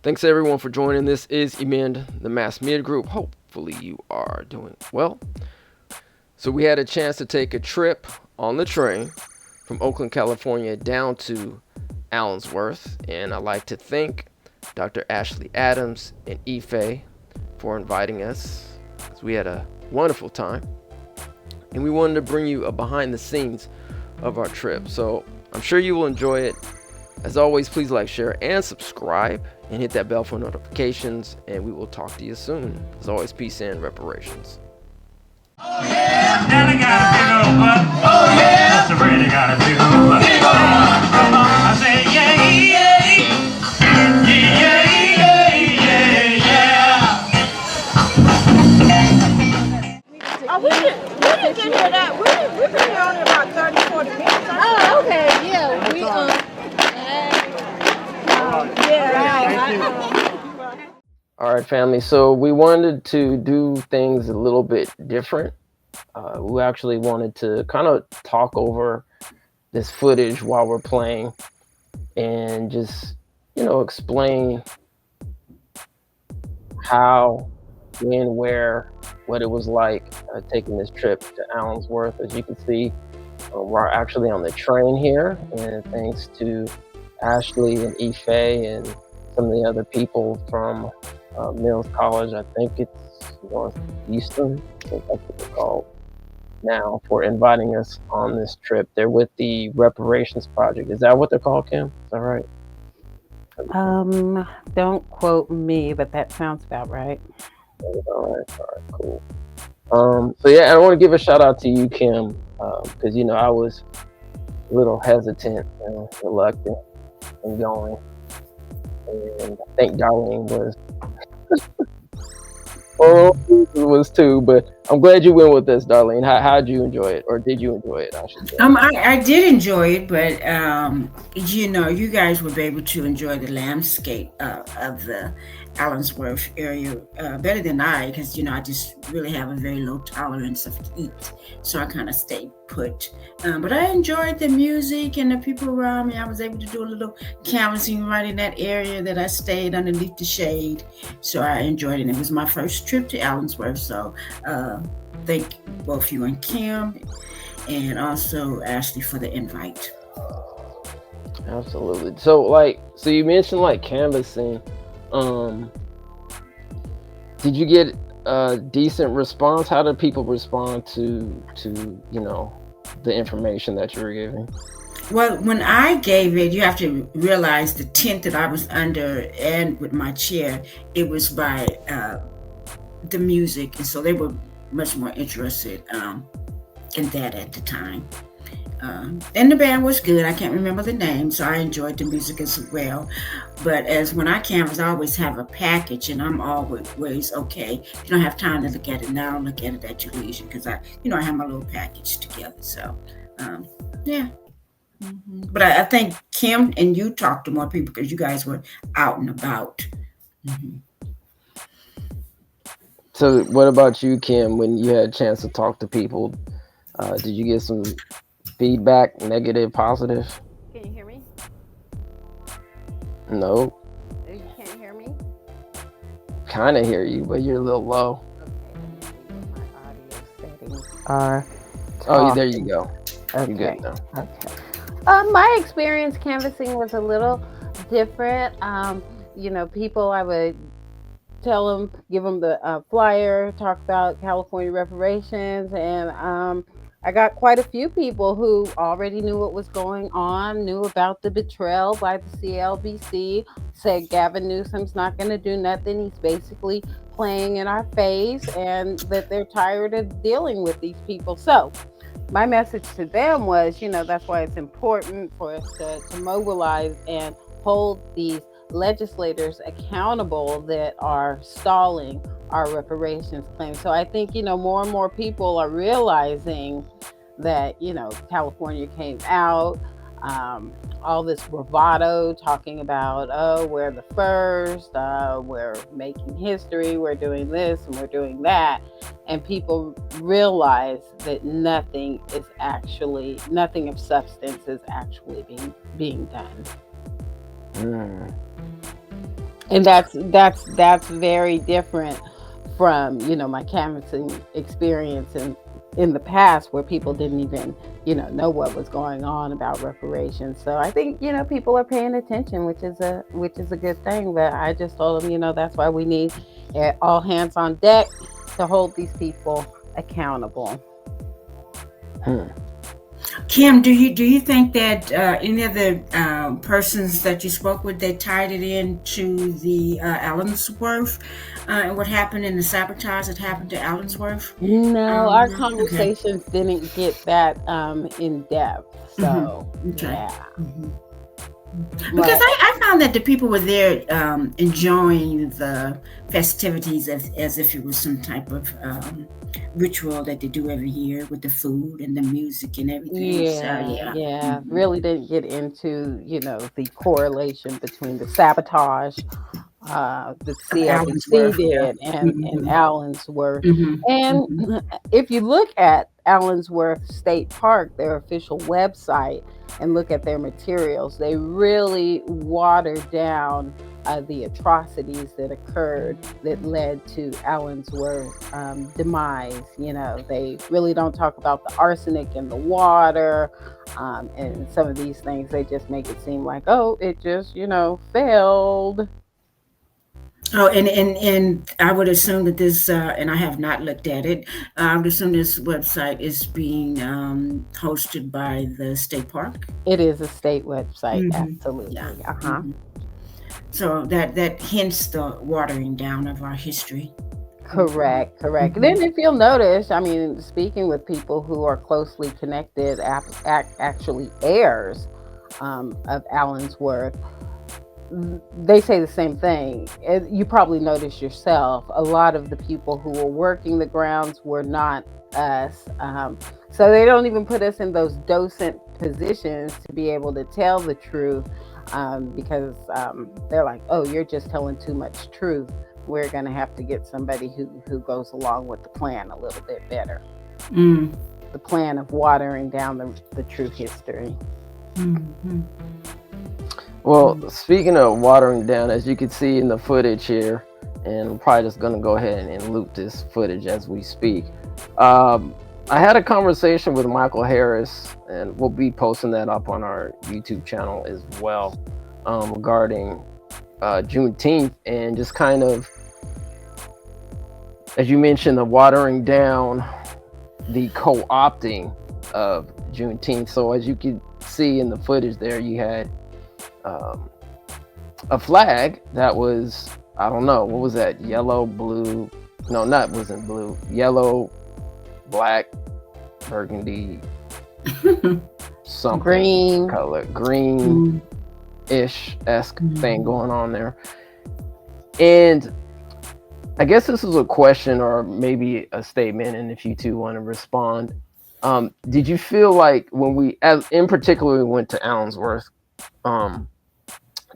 Thanks everyone for joining. This is Emend, the Mass Media Group. Hopefully you are doing well. So we had a chance to take a trip on the train from Oakland, California down to Allensworth, and I'd like to thank Dr. Ashley Adams and Ife for inviting us, because we had a wonderful time, and we wanted to bring you a behind the scenes of our trip. So I'm sure you will enjoy it. As always, please like, share, and subscribe, and hit that bell for notifications, and we will talk to you soon. As always, peace and reparations. Oh yeah, Nelly got a big old butt. Oh yeah, Mr. Brady got a big old butt. Big old butt. Come on, I say yeah, yeah, yeah, yeah, yeah, yeah. Oh, we didn't get here that. We've been here only about 30, 40 minutes. Oh, okay, yeah. All right, family. So we wanted to do things a little bit different. We actually wanted to kind of talk over this footage while we're playing and just, explain how, when, where, what it was like taking this trip to Allensworth. As you can see, we're actually on the train here, and thanks to Ashley and Ife and some of the other people from Mills College, I think it's Northeastern, I think that's what they're called now, for inviting us on this trip. They're with the Reparations Project. Is that what they're called, Kim? Is that right? Don't quote me, but that sounds about right. All right, cool. So yeah, I want to give a shout out to you, Kim, because I was a little hesitant and reluctant in going, and I think Darlene was too, but I'm glad you went with us, Darlene. How'd you enjoy it, or did you enjoy it? I should say. I did enjoy it, but you guys would be able to enjoy the landscape of the Allensworth area better than I, because I just really have a very low tolerance of heat, so I kind of stayed put. But I enjoyed the music and the people around me. I was able to do a little canvassing right in that area that I stayed underneath the shade, so I enjoyed it. It was my first trip to Allensworth, so thank both you and Kim, and also Ashley for the invite. Absolutely. So you mentioned canvassing. Did you get a decent response? How did people respond to the information that you were giving? Well, when I gave it, you have to realize the tent that I was under and with my chair, it was by the music, and so they were much more interested in that at the time. And the band was good. I can't remember the name, so I enjoyed the music as well. But as when I canvass, I always have a package, and I'm always okay. If you don't have time to look at it now, look at it at your leisure, because I have my little package together. So, yeah. Mm-hmm. But I think Kim and you talked to more people because you guys were out and about. Mm-hmm. So what about you, Kim, when you had a chance to talk to people? Did you get some feedback, negative, positive? Can you hear me? No. You can't hear me? Kind of hear you, but you're a little low. Okay, my audio settings are Oh, there you go. Okay. You're good now. Okay. My experience canvassing was a little different. People, I would tell them, give them the flyer, talk about California reparations, and I got quite a few people who already knew what was going on, knew about the betrayal by the CLBC, said Gavin Newsom's not going to do nothing. He's basically playing in our face, and that they're tired of dealing with these people. So my message to them was, that's why it's important for us to mobilize and hold these legislators accountable that are stalling our reparations claims. So I think, more and more people are realizing that, California came out, all this bravado talking about, oh, we're the first, we're making history, we're doing this and we're doing that. And people realize that nothing of substance is actually being done. And that's very different from, my canvassing experience in the past, where people didn't even, know what was going on about reparations. So I think, people are paying attention, which is a good thing. But I just told them, that's why we need all hands on deck to hold these people accountable. Hmm. Kim, do you think that any of the persons that you spoke with, they tied it into the Allensworth and what happened in the sabotage that happened to Allensworth? No, our Okay. conversations didn't get that in depth. So Okay. yeah. hmm Because But I found that the people were there enjoying the festivities as if it was some type of ritual that they do every year with the food and the music and everything. So yeah, yeah. yeah, hmm really didn't get into, the correlation between the sabotage that Of CLBC Allensworth, yeah. did and hmm Allensworth. hmm And hmm if you look at Allensworth State Park, their official website, and look at their materials, they really watered down the atrocities that occurred that led to Allensworth demise. They really don't talk about the arsenic in the water, and some of these things. They just make it seem like, oh, it just, failed. Oh, and I would assume that this, and I have not looked at it. I would assume this website is being hosted by the state park. It is a state website, Yeah. absolutely. Uh-huh. hmm So that hints the watering down of our history. hmm Correct, correct. hmm Then, if you'll notice, I mean, speaking with people who are closely connected, actually heirs of Allensworth, they say the same thing. You probably noticed yourself. A lot of the people who were working the grounds were not us. So they don't even put us in those docent positions to be able to tell the truth, because they're like, oh, you're just telling too much truth. We're going to have to get somebody who goes along with the plan a little bit better. mm The plan of watering down the true history. hmm Well, speaking of watering down, as you can see in the footage here, and I'm probably just gonna go ahead and loop this footage as we speak. Um, I had a conversation with Michael Harris, and we'll be posting that up on our YouTube channel as well, regarding Juneteenth, and just kind of, as you mentioned, the watering down, the co-opting of Juneteenth. So as you can see in the footage there, you had um, a flag that was, I don't know, what was that? Yellow, blue? No, not wasn't blue. Yellow, black, burgundy, something Green. color, green-ish esque thing going on there. And I guess this is a question or maybe a statement, and if you two want to respond, did you feel like when we, as in particular, we went to Allensworth, um,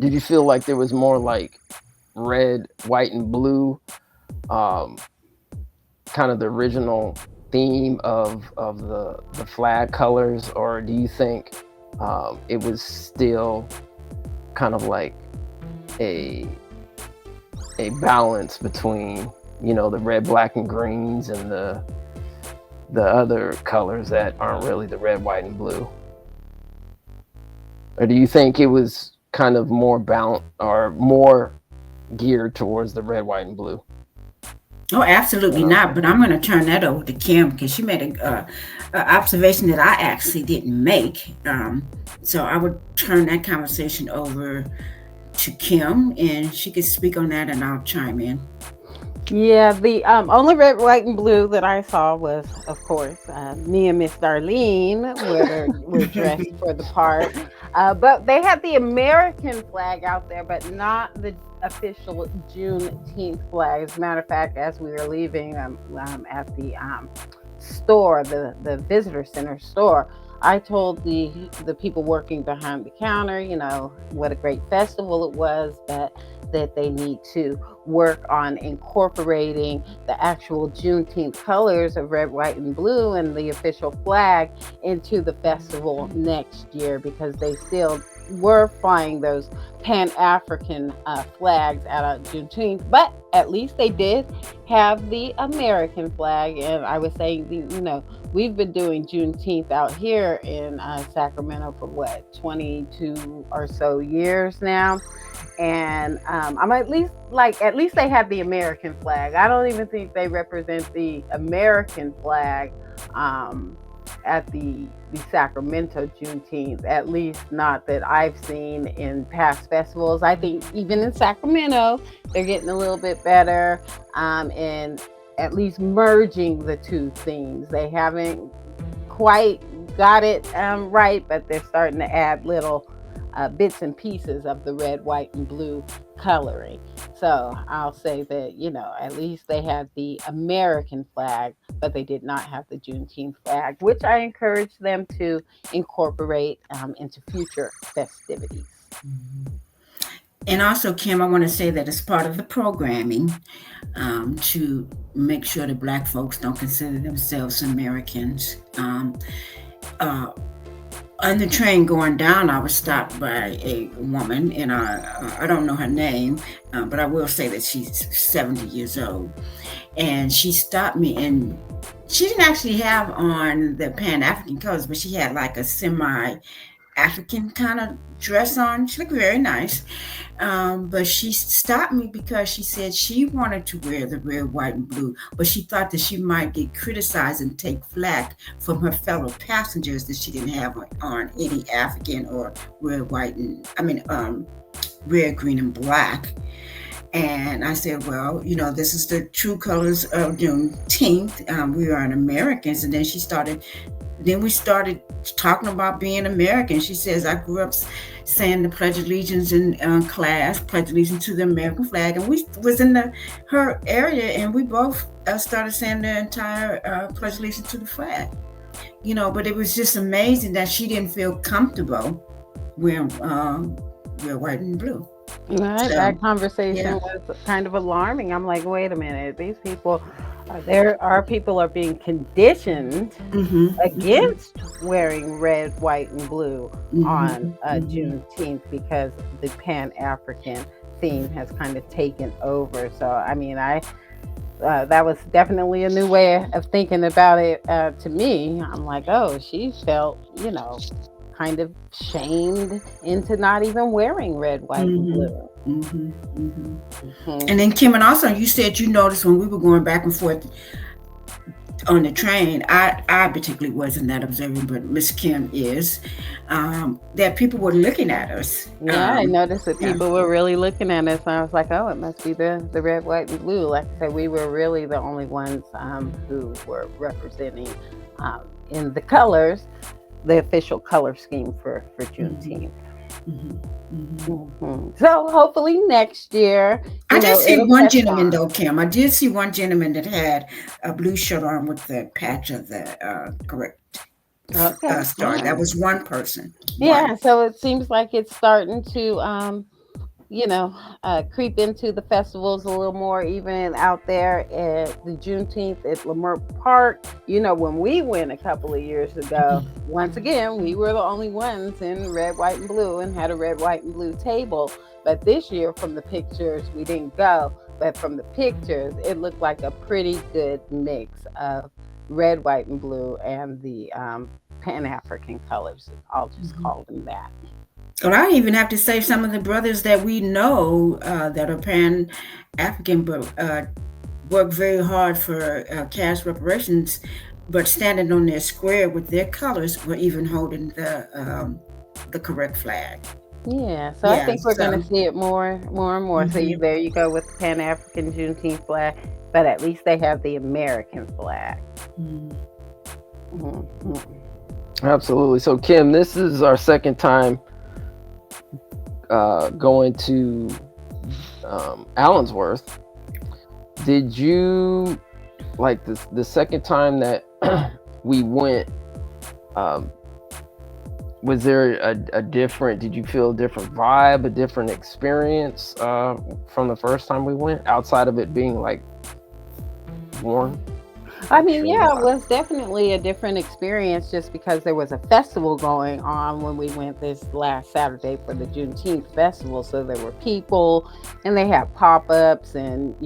did you feel like there was more like red, white, and blue, um, kind of the original theme of the flag colors, or do you think it was still kind of like a balance between, the red, black, and greens, and the other colors that aren't really the red, white, and blue? Or do you think it was kind of more balanced or more geared towards the red, white, and blue? Oh, absolutely Uh, not. But I'm going to turn that over to Kim because she made a observation that I actually didn't make. So I would turn that conversation over to Kim, and she could speak on that, and I'll chime in. Yeah, the only red, white, and blue that I saw was, of course, me and Miss Darlene were dressed for the part. But they had the American flag out there, but not the official Juneteenth flag. As a matter of fact, as we were leaving at the store, the visitor center store, I told the people working behind the counter, what a great festival it was, but that they need to work on incorporating the actual Juneteenth colors of red, white, and blue and the official flag into the festival next year, because they still were flying those Pan-African flags at Juneteenth, but at least they did have the American flag. And I was saying, we've been doing Juneteenth out here in Sacramento for what, 22 or so years now. And I'm at least they have the American flag. I don't even think they represent the American flag at the Sacramento Juneteenth, at least not that I've seen in past festivals. I think even in Sacramento, they're getting a little bit better in at least merging the two themes. They haven't quite got it right, but they're starting to add little bits and pieces of the red, white, and blue coloring. So I'll say that, at least they had the American flag, but they did not have the Juneteenth flag, which I encourage them to incorporate into future festivities. And also, Kim, I want to say that as part of the programming, to make sure that Black folks don't consider themselves Americans. On the train going down, I was stopped by a woman, and I don't know her name, but I will say that she's 70 years old. And she stopped me, and she didn't actually have on the Pan-African colors, but she had like a semi-African kind of dress on. She looked very nice. But she stopped me because she said she wanted to wear the red, white, and blue, but she thought that she might get criticized and take flack from her fellow passengers that she didn't have on any African or red, white, and red, green, and black. And I said, well, this is the true colors of Juneteenth. We are Americans. And then we started talking about being American. She says, I grew up saying the Pledge of Allegiance in class, Pledge Allegiance to the American flag. And we was in her area, and we both started saying the entire Pledge Allegiance to the flag. But it was just amazing that she didn't feel comfortable wearing red, white, and blue. Right, So, that conversation yeah. was kind of alarming. I'm like, wait a minute, these people, people are being conditioned against wearing red, white, and blue on Juneteenth, because the Pan-African theme has kind of taken over. So, that was definitely a new way of thinking about it to me. I'm like, oh, she felt, kind of shamed into not even wearing red, white, and blue. And then, Kim, and also you said you noticed when we were going back and forth on the train, I particularly wasn't that observant, but Miss Kim is, that people were looking at us. Yeah, I noticed that people were really looking at us, and I was like, oh, it must be the red, white, and blue. Like I said, we were really the only ones who were representing in the colors, the official color scheme for Juneteenth. So hopefully next year. I did see one gentleman though, Kim. I did see one gentleman that had a blue shirt on with the patch of the correct star. That was one person. Yeah, so it seems like it's starting to creep into the festivals a little more, even out there at the Juneteenth at Lamert Park. When we went a couple of years ago, once again, we were the only ones in red, white, and blue and had a red, white, and blue table. But this year, from the pictures, we didn't go. But from the pictures, it looked like a pretty good mix of red, white, and blue and the Pan-African colors. I'll just call them that. Well, I even have to say some of the brothers that we know that are Pan-African, but work very hard for cash reparations, but standing on their square with their colors, were even holding the correct flag. Yeah, so I think we're going to see it more and more. So there you go with the Pan-African Juneteenth flag, but at least they have the American flag. Absolutely. So, Kim, this is our second time going to Allensworth. Did you like the second time that we went? Was there a different? Did you feel a different vibe, a different experience from the first time we went, outside of it being like warm? I mean, Extremely yeah, it hot. was definitely a different experience just because there was a festival going on when we went this last Saturday for the Juneteenth festival. So there were people and they had pop ups and,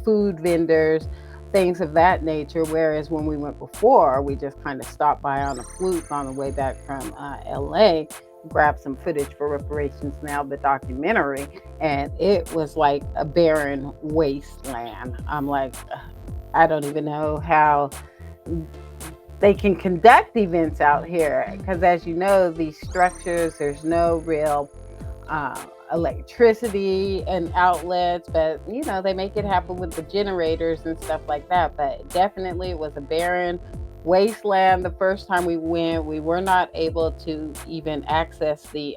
food vendors, things of that nature. Whereas when we went before, we just kind of stopped by on a fluke on the way back from LA, grabbed some footage for Reparations Now, the documentary, and it was like a barren wasteland. I'm like, I don't even know how they can conduct events out here because, as you know, these structures, there's no real uh, electricity and outlets, but they make it happen with the generators and stuff like that. But definitely, it was a barren wasteland the first time we went. We were not able to even access the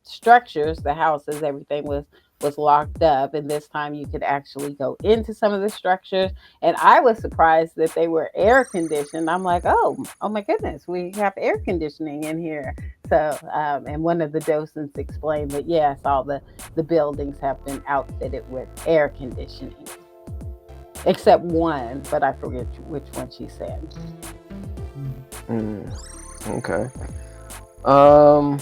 structures, the houses. Everything was locked up, and this time you could actually go into some of the structures, and I was surprised that they were air conditioned. I'm like, oh my goodness, we have air conditioning in here. So and one of the docents explained that yes, all the buildings have been outfitted with air conditioning except one, but I forget which one she said. Mm, okay. Um.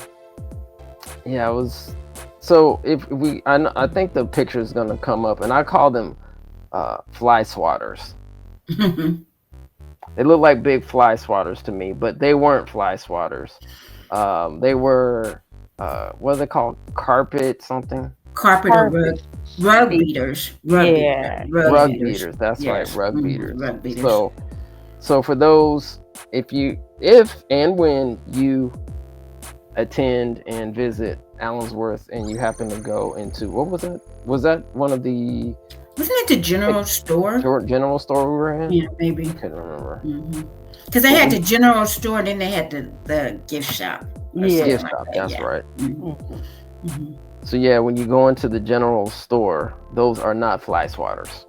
Yeah, it was. So if we, I think the picture is gonna come up, and I call them fly swatters. They look like big fly swatters to me, but they weren't fly swatters. They were what are they called? Carpet something? Carpet or rug, Perfect. rug beaters, Yeah, rug Rug yeah. beaters. beaters. That's right, Yes, rug beaters. rug beaters. So for those, if and when you attend and visit Allensworth and you happen to go into, what was that? Was that one of the Wasn't it the general store? general store we were in? Yeah, maybe. I couldn't remember. Because they But had the general store, and then they had the gift shop or something gift like shop, that. that's Yeah. right. Mhm. Mhm. So yeah, when you go into the general store, those are not fly swatters.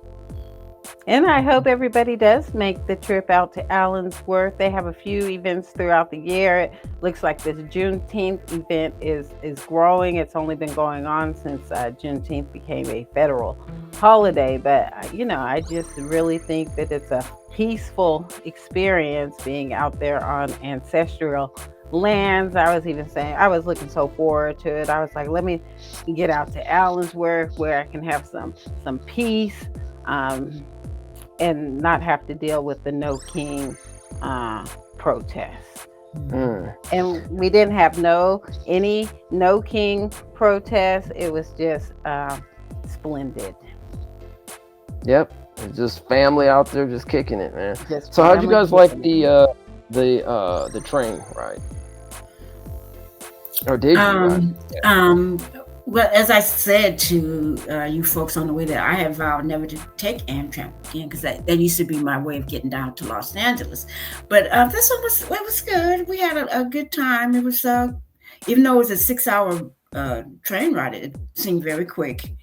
And I hope everybody does make the trip out to Allensworth. They have a few events throughout the year. It looks like this Juneteenth event is growing. It's only been going on since Juneteenth became a federal holiday. But I just really think that it's a peaceful experience being out there on ancestral lands. I was even saying I was looking so forward to it. I was like, let me get out to Allensworth where I can have some peace. Um, and not have to deal with the No King protest. Mm. And we didn't have any No King protest. It was just splendid. Yep, it's just family out there just kicking it, man. Just So how'd you family guys like kicking it. the train ride? Or did you guys? Well, as I said to you folks on the way there, I have vowed never to take Amtrak again because that used to be my way of getting down to Los Angeles. But this one was good. We had a good time. It was even though it was a 6 hour train ride, it seemed very quick.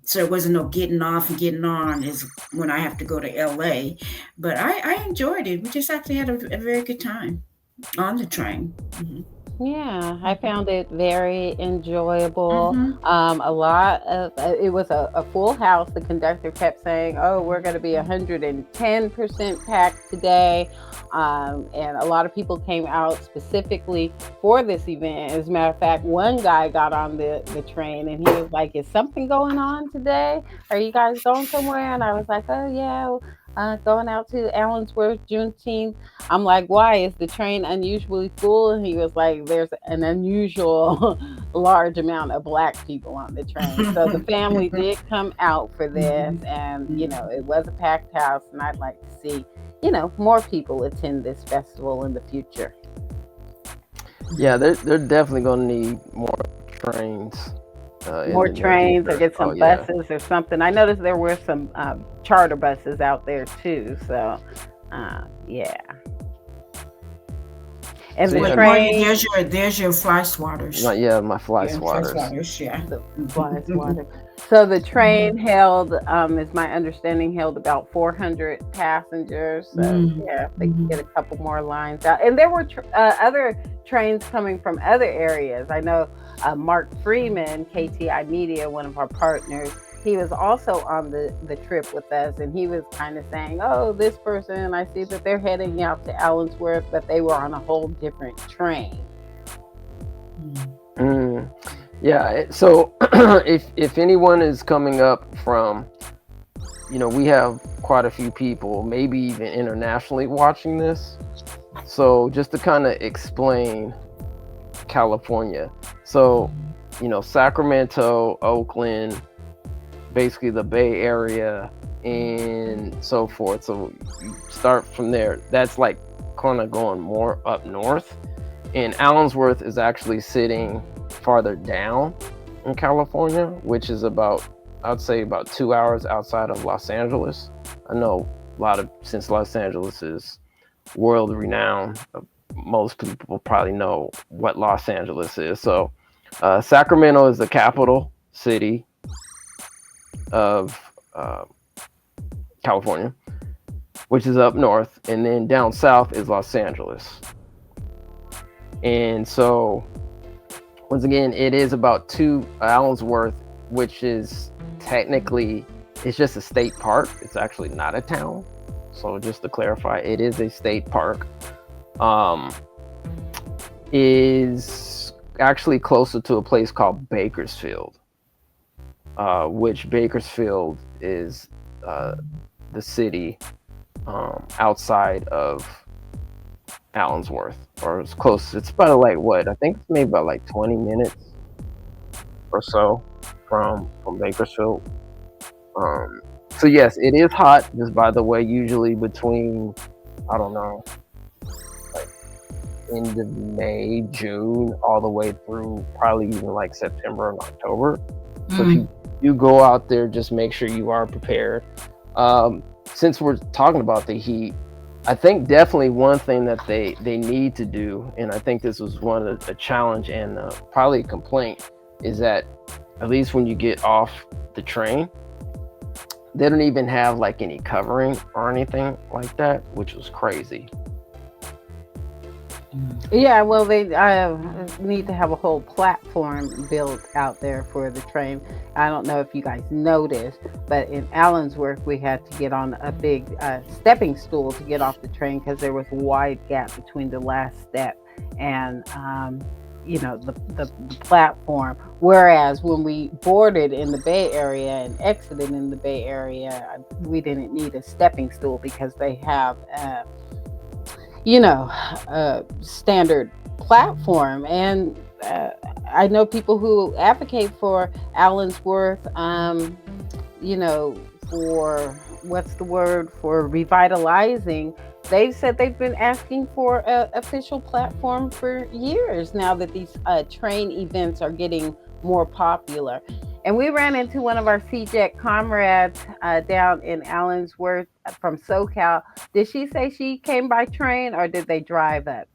So it wasn't no getting off and getting on is when I have to go to LA. But I enjoyed it. We just actually had a very good time on the train. Yeah, I found it very enjoyable. Mm-hmm. It was a full house. The conductor kept saying, "Oh, we're going to be 110% packed today," and a lot of people came out specifically for this event. As a matter of fact, one guy got on the train and he was like, "Is something going on today? Are you guys going somewhere?" And I was like, "Oh yeah." Going out to Allensworth Juneteenth. I'm like, why is the train unusually full? And he was like, there's an unusual large amount of Black people on the train. So the family did come out for this, and it was a packed house. And I'd like to see, more people attend this festival in the future. Yeah, they're definitely gonna need more trains. In More the near trains or future. get some Oh yeah. buses or something. I noticed there were some charter buses out there too. So, yeah. And So the yeah, train, There's your fly swatters. my fly Yeah, fly swatters. swatters. Yeah. the flies water. So the train held, is my understanding, held about 400 passengers. So Mm, yeah, if they could mhm. get a couple more lines out, and there were other trains coming from other areas. I know Mark Freeman, KTI Media, one of our partners. He was also on the trip with us, and he was kind of saying, "Oh, this person, I see that they're heading out to Allensworth, but they were on a whole different train." Mm. Yeah. So if anyone is coming up from, we have quite a few people, maybe even internationally, watching this. So just to kind of explain California. So, Sacramento, Oakland, basically the Bay Area and so forth. So you start from there. That's like kind of going more up north. And Allensworth is actually sitting farther down in California, which is I'd say about 2 hours outside of Los Angeles. I know since Los Angeles is world renowned, most people probably know what Los Angeles is. So Sacramento is the capital city of California, which is up north, and then down south is Los Angeles. And so once again, it is about Allensworth, which is technically, it's just a state park. It's actually not a town. So just to clarify, it is a state park. Is actually closer to a place called Bakersfield, which Bakersfield is the city outside of Allensworth, or it's close. It's about like what I think it's maybe about like 20 minutes or so from Bakersfield. So yes, it is hot. Just by the way, usually between, I don't know, like end of May, June, all the way through probably even like September and October. So if you go out there, just make sure you are prepared. Since we're talking about the heat, I think definitely one thing that they need to do, and I think this was one of the challenge and probably a complaint, is that at least when you get off the train, they don't even have like any covering or anything like that, which was crazy. Yeah, well, they need to have a whole platform built out there for the train. I don't know if you guys noticed, but in Allensworth, we had to get on a big stepping stool to get off the train because there was a wide gap between the last step and the platform. Whereas when we boarded in the Bay Area and exited in the Bay Area, we didn't need a stepping stool because they have standard platform. And I know people who advocate for Allensworth, for what's the word, for revitalizing. They've said they've been asking for an official platform for years now that these train events are getting more popular. And we ran into one of our CJEC comrades down in Allensworth from SoCal. Did she say she came by train or did they drive up?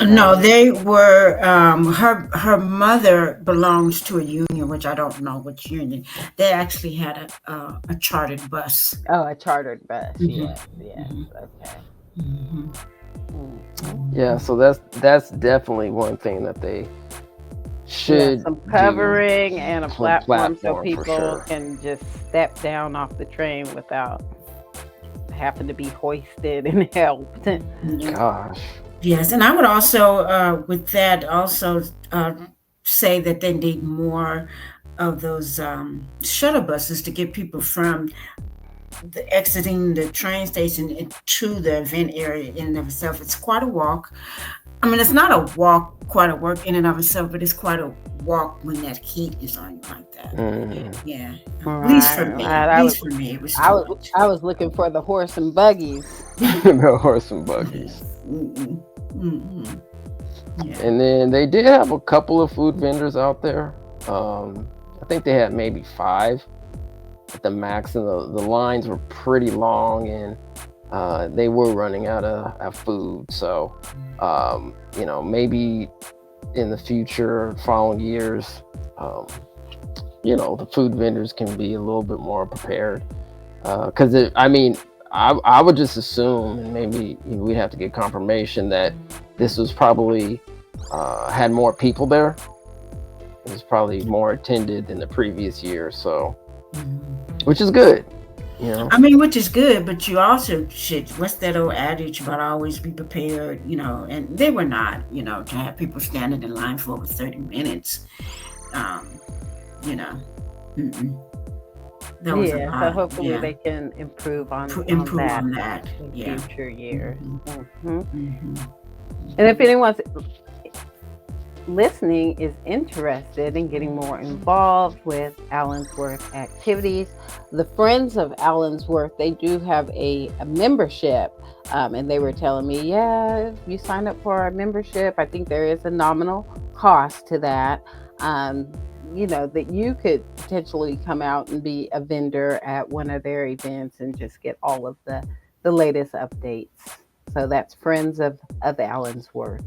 No, they were. Her mother belongs to a union, which I don't know which union. They actually had a chartered bus. Oh, a chartered bus. Mhm. Yes. Okay. Yeah, so that's definitely one thing that they should some covering and a Some platform so platform, for people sure. can just step down off the train without having to be hoisted and helped. Gosh. Yes, and I would also, with that, also say that they need more of those shuttle buses to get people from exiting the train station to the event area in and of itself. It's quite a walk. I mean, it's not a walk, quite a work in and of itself, but it's quite a walk when that heat is on you like that. Yeah, at least for me. At least for me, it was too much. I was looking for the horse and buggies. The horse and buggies. Yeah. And then they did have a couple of food vendors out there. I think they had maybe 5 at the max, and the lines were pretty long. And they were running out of food. So, maybe in the future, following years, the food vendors can be a little bit more prepared. Because I would just assume, and maybe we'd have to get confirmation that this was probably had more people there. It was probably more attended than the previous year, so which is good. I mean, which is good, but you also should. What's that old adage about always be prepared? And they were not. To have people standing in line for over 30 minutes. Mm-mm. That was a Yeah, so lot. hopefully Yeah, they can improve on improve that on that. in Yeah. future years. Mm-hmm. hmm Mm-hmm. And if anyone's listening is interested in getting more involved with Allensworth activities, the Friends of Allensworth, they do have a membership. And they were telling me, yeah, if you sign up for our membership, I think there is a nominal cost to that. That you could potentially come out and be a vendor at one of their events and just get all of the latest updates. So that's Friends of Allensworth.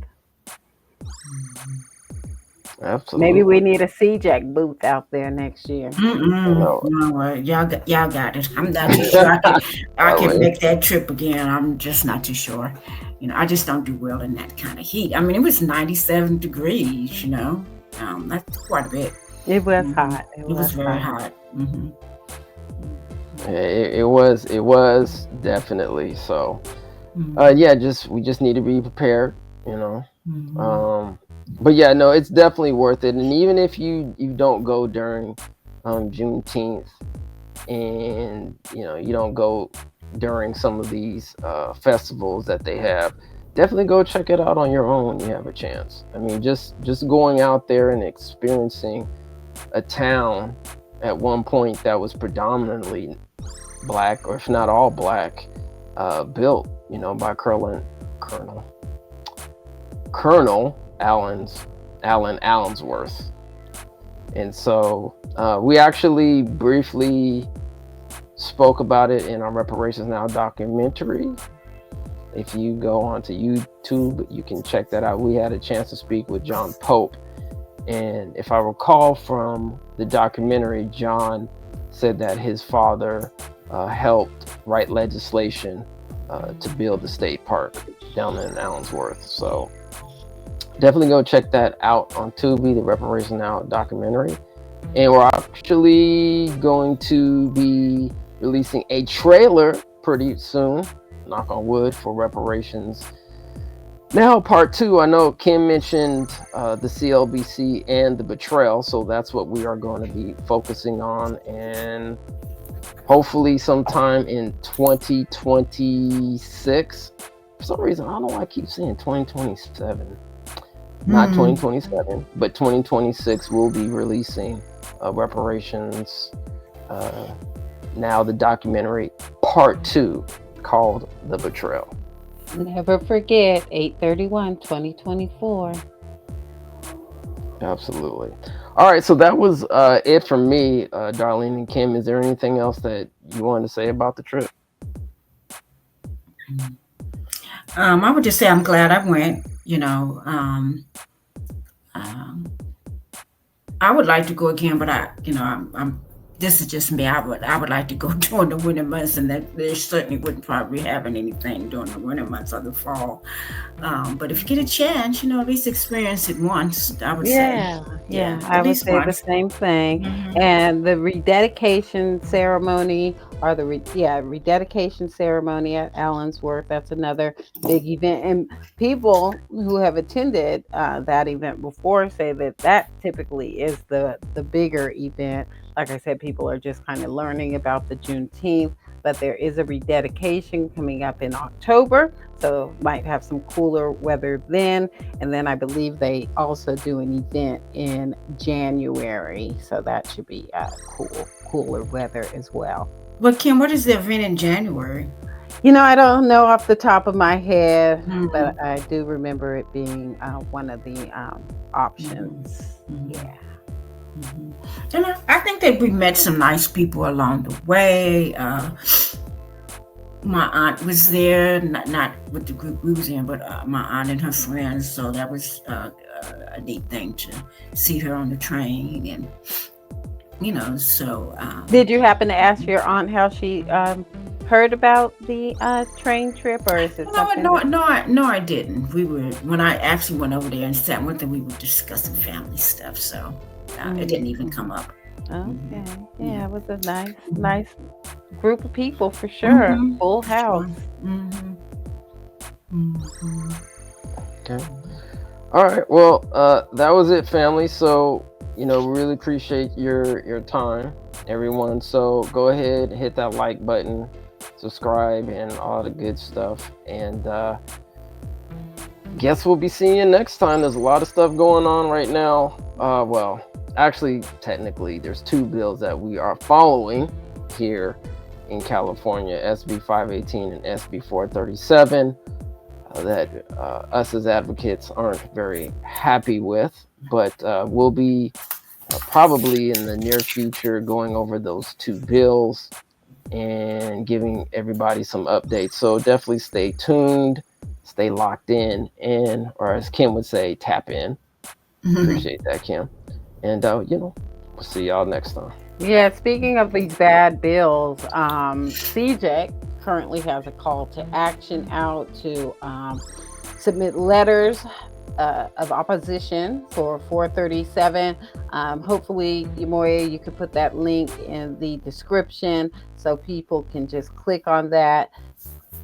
Maybe we Absolutely. need a CJAC booth out there next year. Mm-mm. No, No, y'all got it. I'm not too sure I I can mean, make that trip again. I'm just not too sure. I just don't do well in that kind of heat. I mean, it was 97 degrees. That's quite a bit. It was Mhm. hot. It It was was very hot. hot. Mm-hmm. it was definitely so. Mm-hmm. We just need to be prepared. You know. Mm-hmm. Um, but yeah, no, it's definitely worth it. And even if you don't go during Juneteenth, and you don't go during some of these festivals that they have, definitely go check it out on your own when you have a chance. I mean, just going out there and experiencing a town at one point that was predominantly black, or if not all black, built by Colonel Allen Allensworth. And so we actually briefly spoke about it in our Reparations Now documentary. If you go onto YouTube, you can check that out. We had a chance to speak with John Pope. And if I recall from the documentary, John said that his father helped write legislation to build the state park down in Allensworth. So definitely go check that out on Tubi, the Reparations Now documentary. And we're actually going to be releasing a trailer pretty soon, knock on wood, for Reparations Now Part 2. I know Kim mentioned the CLBC and the betrayal, so that's what we are going to be focusing on, and hopefully sometime in 2026. For some reason, I don't know why I keep saying 2027. Not 2027, but 2026, we'll be releasing Reparations Now, the documentary Part 2, called The Betrayal. Never forget 8/31/2024. Absolutely. All right, so that was it for me, Darlene and Kim. Is there anything else that you wanted to say about the trip? I would just say I'm glad I went. Um, I would like to go again, but I'm. This is just me. I would like to go during the winter months, and that they certainly wouldn't probably having anything during the winter months or the fall. But if you get a chance, at least experience it once. I would say, Yeah, I at would least say the once. same thing. Mhm. And the rededication ceremony, or the rededication ceremony at Allensworth, that's another big event. And people who have attended that event before say that typically is the bigger event. Like I said, people are just kind of learning about the Juneteenth, but there is a rededication coming up in October, so might have some cooler weather then. And then I believe they also do an event in January, so that should be cooler weather as well. But Kim, what is the event in January? I don't know off the top of my head, Mhm. but I do remember it being one of the options. Mhm. Yeah. Mhm. And I think that we met some nice people along the way. my aunt was there, not with the group we was in, but my aunt and her friends. So that was a neat thing to see her on the train, and So Did you happen to ask your aunt how she heard about the train trip, or is it no, something no, that? no, I didn't. When I actually went over there and sat with them, we were discussing family stuff, so it didn't even come up. Okay, yeah, Yeah. it was a nice group of people for sure. Mm-hmm. Full house. Sure. Mm-hmm. Mm-hmm. Okay. All right. Well, that was it, family. So, we really appreciate your time, everyone. So go ahead, hit that like button, subscribe, and all the good stuff. And guess we'll be seeing you next time. There's a lot of stuff going on right now. Well, actually, technically, there's two bills that we are following here in California: SB 518 and SB 437. That us as advocates aren't very happy with, but we'll be probably in the near future going over those two bills and giving everybody some updates. So definitely stay tuned, stay locked in, and, or as Kim would say, tap in. Appreciate that, Kim. And we'll see y'all next time. Yeah, speaking of these bad bills, CJ currently has a call to action out to submit letters of opposition for 437. Hopefully, Moya, you could put that link in the description so people can just click on that.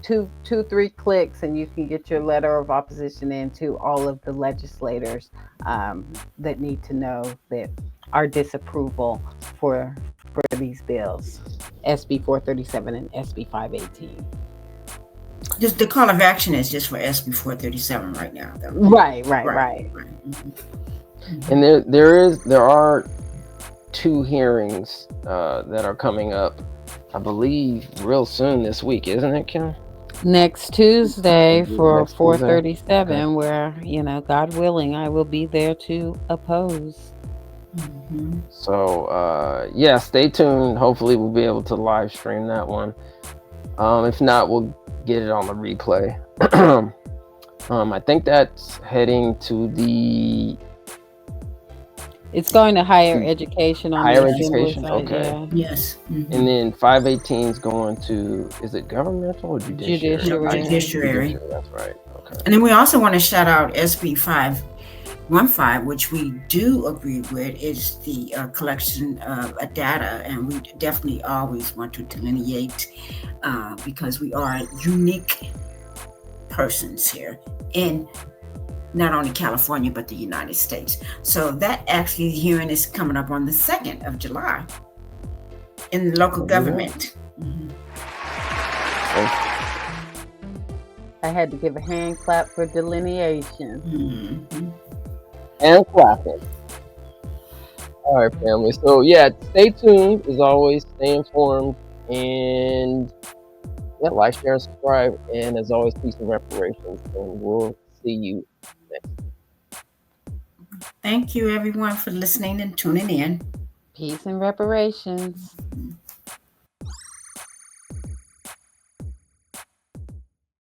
Two, 3 clicks, and you can get your letter of opposition into all of the legislators that need to know that our disapproval for these bills, SB 437 and SB 518. Just the call of action is just for SB 437 right now, though. Right. Mm-hmm. And there are two hearings that are coming up, I believe, real soon this week, isn't it, Kim? Next Tuesday for Next Tuesday. 437, Okay. where, God willing, I will be there to oppose. Mm-hmm. So stay tuned. Hopefully we'll be able to live stream that one. If not, we'll get it on the replay. I think that's heading to the It's going to higher education on higher the assembly education. side, Okay. yeah. Yes. Mm-hmm. And then 518 is going to, is it governmental or judiciary? Judiciary. That's right. Okay. And then we also want to shout out SB 515, which we do agree with, is the collection of data, and we definitely always want to delineate because we are unique persons here in not only California, but the United States. So that actually hearing is coming up on the 2nd of July in the local government. Mm-hmm. I had to give a hand clap for delineation. Mm-hmm. And clapping. All right, family. So stay tuned as always. Stay informed, and like, share, and subscribe. And as always, peace and reparations. And we'll see you next time. Thank you, everyone, for listening and tuning in. Peace and reparations.